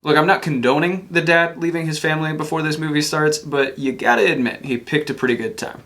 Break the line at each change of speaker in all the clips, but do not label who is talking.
Look, I'm not condoning the dad leaving his family before this movie starts, but you gotta admit, he picked a pretty good time.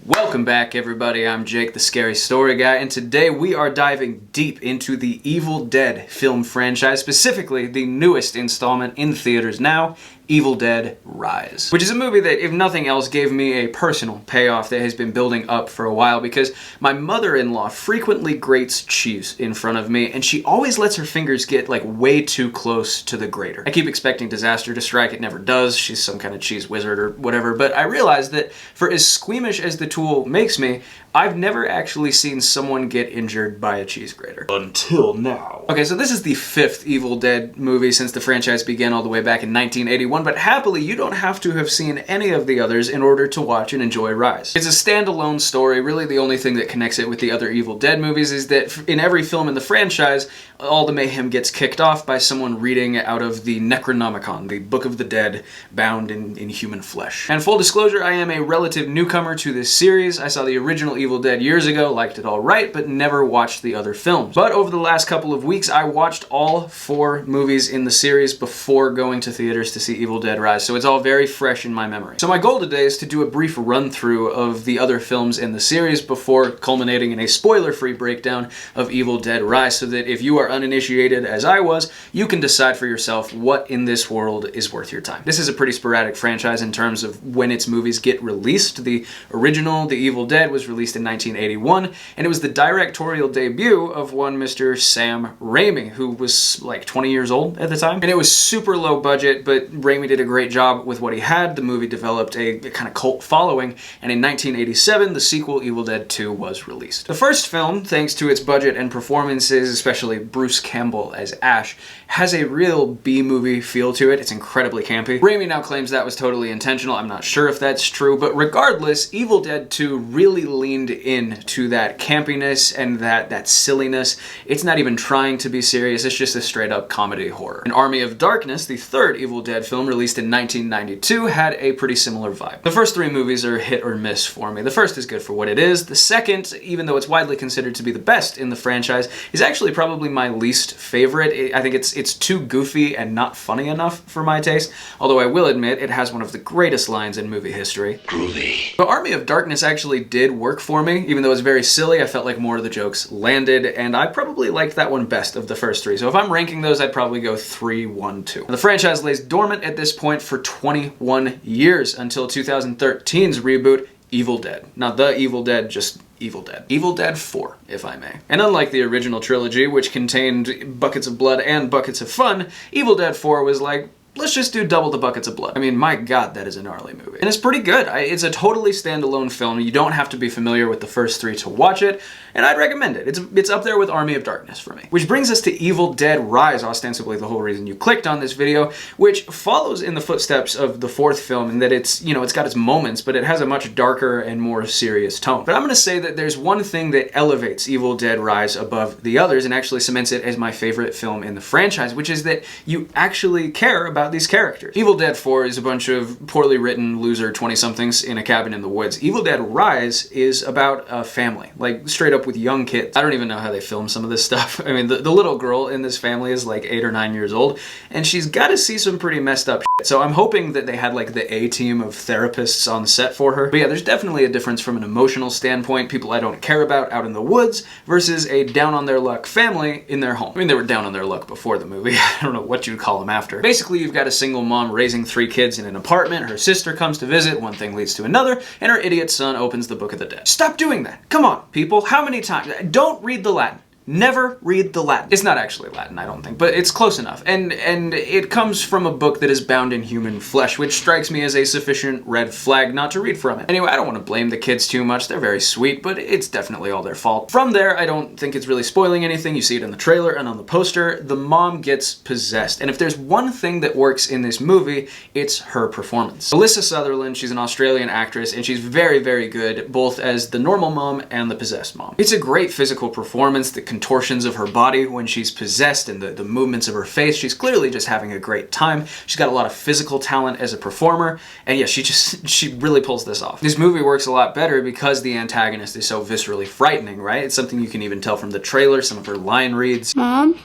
Welcome back, everybody. I'm Jake, the Scary Story Guy, and today we are diving deep into the Evil Dead film franchise, specifically the newest installment in theaters now, Evil Dead Rise, which is a movie that, if nothing else, gave me a personal payoff that has been building up for a while because my mother-in-law frequently grates cheese in front of me, and she always lets her fingers get like way too close to the grater. I keep expecting disaster to strike, it never does. She's some kind of cheese wizard or whatever, but I realized that for as squeamish as the tool makes me, I've never actually seen someone get injured by a cheese grater. Until now. Okay, so this is the fifth Evil Dead movie since the franchise began all the way back in 1981, but happily you don't have to have seen any of the others in order to watch and enjoy Rise. It's a standalone story. Really the only thing that connects it with the other Evil Dead movies is that in every film in the franchise, all the mayhem gets kicked off by someone reading out of the Necronomicon, the Book of the Dead, bound in human flesh. And full disclosure, I am a relative newcomer to this series. I saw the original Evil Dead years ago, liked it all right, but never watched the other films. But over the last couple of weeks, I watched all 4 movies in the series before going to theaters to see Evil Dead Rise, so it's all very fresh in my memory. So my goal today is to do a brief run-through of the other films in the series before culminating in a spoiler-free breakdown of Evil Dead Rise, so that if you are uninitiated as I was, you can decide for yourself what in this world is worth your time. This is a pretty sporadic franchise in terms of when its movies get released. The original, The Evil Dead, was released in 1981, and it was the directorial debut of one Mr. Sam Raimi, who was like 20 years old at the time. And it was super low budget, but Raimi did a great job with what he had. The movie developed a kind of cult following, and in 1987, the sequel, Evil Dead 2, was released. The first film, thanks to its budget and performances, especially Bruce Campbell as Ash, has a real B-movie feel to it. It's incredibly campy. Raimi now claims that was totally intentional. I'm not sure if that's true, but regardless, Evil Dead 2 really leaned into that campiness and that silliness. It's not even trying to be serious, it's just a straight-up comedy horror. And Army of Darkness, the third Evil Dead film released in 1992, had a pretty similar vibe. The first 3 movies are hit or miss for me. The first is good for what it is. The second, even though it's widely considered to be the best in the franchise, is actually probably my least favorite. I think it's too goofy and not funny enough for my taste, although I will admit it has one of the greatest lines in movie history. Groovy. But Army of Darkness actually did work for me. Even though it's very silly, I felt like more of the jokes landed, and I probably liked that one best of the first 3. So if I'm ranking those, I'd probably go 3, 1, 2. The franchise lays dormant at this point for 21 years until 2013's reboot, Evil Dead. Not The Evil Dead, just Evil Dead. Evil Dead 4, if I may. And unlike the original trilogy, which contained buckets of blood and buckets of fun, Evil Dead 4 was like, let's just do double the buckets of blood. I mean, my god, that is a gnarly movie. And it's pretty good. It's a totally standalone film. You don't have to be familiar with the first 3 to watch it, and I'd recommend it. It's up there with Army of Darkness for me. Which brings us to Evil Dead Rise, ostensibly the whole reason you clicked on this video, which follows in the footsteps of the 4th film in that it's got its moments, but it has a much darker and more serious tone. But I'm gonna say that there's one thing that elevates Evil Dead Rise above the others and actually cements it as my favorite film in the franchise, which is that you actually care about these characters. Evil Dead 4 is a bunch of poorly written loser 20-somethings in a cabin in the woods. Evil Dead Rise is about a family, like straight up with young kids. I don't even know how they film some of this stuff. I mean, the little girl in this family is like 8 or 9 years old, and she's got to see some pretty messed up shit. So I'm hoping that they had like the A-team of therapists on set for her. But yeah, there's definitely a difference from an emotional standpoint, people I don't care about out in the woods versus a down-on-their-luck family in their home. I mean, they were down on their luck before the movie. I don't know what you'd call them after. Basically, you've got a single mom raising 3 kids in an apartment, her sister comes to visit, one thing leads to another, and her idiot son opens the Book of the Dead. Stop doing that! Come on, people, how many times? Don't read the Latin. Never read the Latin. It's not actually Latin, I don't think, but it's close enough. And it comes from a book that is bound in human flesh, which strikes me as a sufficient red flag not to read from it. Anyway, I don't want to blame the kids too much. They're very sweet, but it's definitely all their fault. From there, I don't think it's really spoiling anything. You see it in the trailer and on the poster. The mom gets possessed. And if there's one thing that works in this movie, it's her performance. Alyssa Sutherland, she's an Australian actress, and she's very, very good, both as the normal mom and the possessed mom. It's a great physical performance that contortions of her body when she's possessed and the movements of her face. She's clearly just having a great time. She's got a lot of physical talent as a performer, and yeah, she really pulls this off. This movie works a lot better because the antagonist is so viscerally frightening, right? It's something you can even tell from the trailer, some of her line reads.
Mom?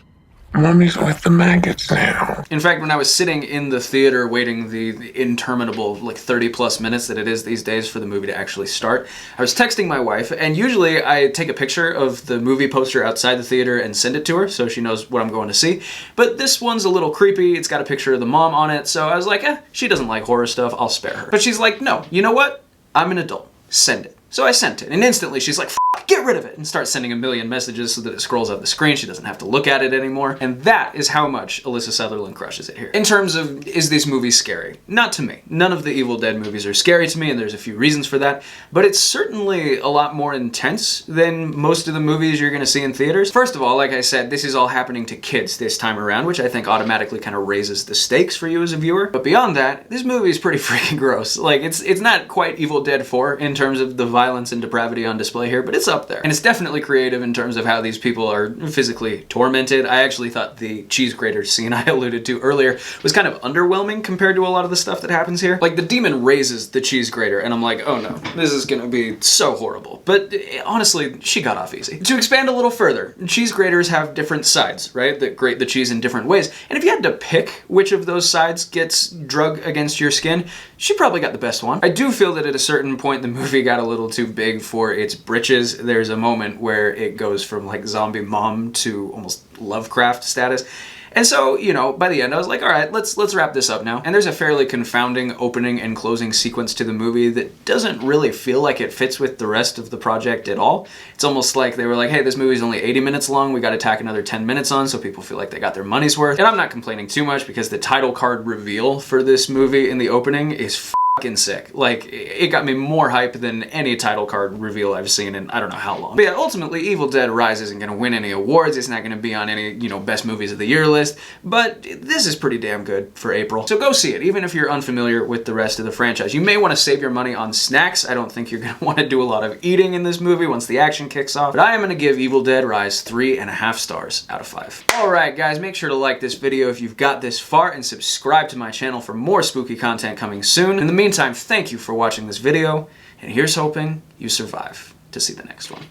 Mommy's with the maggots now.
In fact, when I was sitting in the theater waiting the interminable, like 30 plus minutes that it is these days for the movie to actually start, I was texting my wife, and usually I take a picture of the movie poster outside the theater and send it to her so she knows what I'm going to see. But this one's a little creepy. It's got a picture of the mom on it, so I was like, she doesn't like horror stuff. I'll spare her. But she's like, no, you know what? I'm an adult. Send it. So I sent it, and instantly she's like, get rid of it, and starts sending a million messages so that it scrolls up the screen. She doesn't have to look at it anymore. And that is how much Alyssa Sutherland crushes it here. In terms of, is this movie scary? Not to me. None of the Evil Dead movies are scary to me, and there's a few reasons for that, but it's certainly a lot more intense than most of the movies you're gonna see in theaters. First of all, like I said, this is all happening to kids this time around, which I think automatically kind of raises the stakes for you as a viewer. But beyond that, this movie is pretty freaking gross. Like, it's not quite Evil Dead 4 in terms of the violence and depravity on display here, but it's up there. And it's definitely creative in terms of how these people are physically tormented. I actually thought the cheese grater scene I alluded to earlier was kind of underwhelming compared to a lot of the stuff that happens here. Like, the demon raises the cheese grater, and I'm like, oh no, this is gonna be so horrible. But honestly, she got off easy. To expand a little further, cheese graters have different sides, right, that grate the cheese in different ways. And if you had to pick which of those sides gets drug against your skin, she probably got the best one. I do feel that at a certain point the movie got a little too big for its britches. There's a moment where it goes from like zombie mom to almost Lovecraft status. And so, you know, by the end I was like, all right, let's wrap this up now. And there's a fairly confounding opening and closing sequence to the movie that doesn't really feel like it fits with the rest of the project at all. It's almost like they were like, hey, this movie's only 80 minutes long, we gotta tack another 10 minutes on so people feel like they got their money's worth. And I'm not complaining too much because the title card reveal for this movie in the opening is fucking sick. Like, it got me more hype than any title card reveal I've seen in I don't know how long. But yeah, ultimately, Evil Dead Rise isn't gonna win any awards, it's not gonna be on any, you know, best movies of the year list, but this is pretty damn good for April. So go see it, even if you're unfamiliar with the rest of the franchise. You may want to save your money on snacks. I don't think you're gonna want to do a lot of eating in this movie once the action kicks off, but I am gonna give Evil Dead Rise 3.5 stars out of 5. Alright guys, make sure to like this video if you've got this far and subscribe to my channel for more spooky content coming soon. In the meantime, thank you for watching this video, and here's hoping you survive to see the next one.